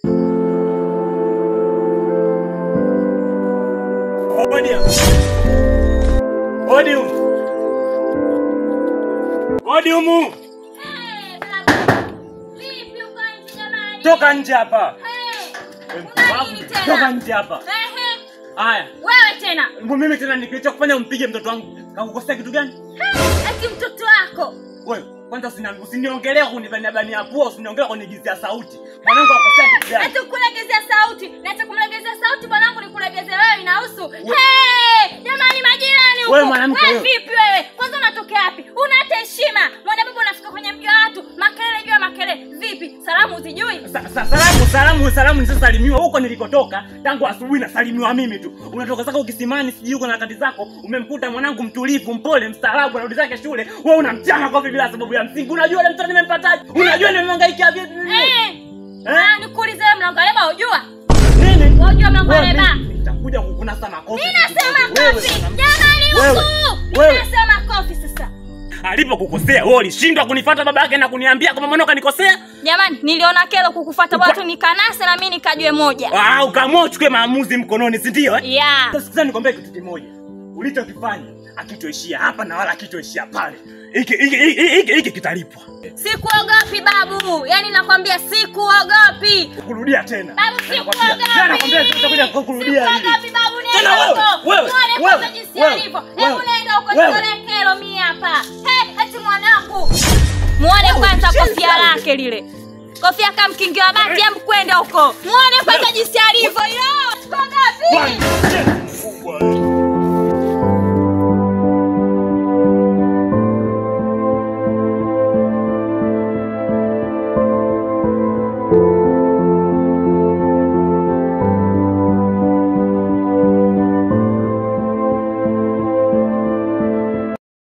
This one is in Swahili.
Odium. Vipi uko nje jamani? Toka nje hapa. Toka nje hapa. Haya. Wewe tena. Mimi tena nikilicho kufanya umpige mtoto wangu. Kakukosea kitu gani? Eti mtoto wako. Wewe, kwanza usiniongelee kunibania pua, usiniongelee kunigizia sauti. Mwanangu akosea kitu gani? Eti kulegezea sauti. Na eti kumlegezea sauti mwanangu ni kulegezea wewe inahusu. Jamani majirani huko. Wewe vipi wewe? Kwanza unatokea wapi? Una hata heshima. Mwana baba unafika kwenye mji wa watu. Makelele juu ya makelele. Vipi? Salamu uzijui? Salamu nisasalimiwa huko nilikotoka. Tangu asubuhi nasalimiwa mimi tu. Unatoka zako ukisimani siji huko na kati zako. Umemkuta mwanangu mtulivu, mpole, mstaarabu, anarudi zake shule. Wewe unamchana kwa bila sababu ya msingi. Unajua ile mtoto nimempataje? Unajua nimemhangaikia vipi? Nikuulize wewe mlangaleba unajua? Nini? Unajua mlangaleba? Nitakuja kukunasa makofi. Mimi nasema kofi. Jamani huko. Mimi nasema kofi sasa. Alipokukosea wewe ulishindwa kunifuata baba yake na kuniambia kama mwanao kanikosea? Jamani niliona kero kukufuata watu nikanase na mimi nikajue moja. Ukaamua uchukue maamuzi mkononi, si ndio? Yeah. Sasa nikwambie kitu kimoja. Ulichokifanya akitoishia hapa na wala akitoishia pale. Hiki kitalipwa. Sikuogopi babu. Yaani nakwambia sikuogopi. Kurudia tena. Babu sikuogopi. Tena nakwambia tutakuja kukurudia hili. Sikuogopi babu nenda huko. Wewe jinsi alivyo. Hebu nenda huko nitolee kero mimi hapa. Eti mwanangu. Muone kwanza kofia lake lile. Kofia kama mkingi wa bati hebu kwenda huko. Muone kwanza jinsi alivyo. Yo, sikuogopi.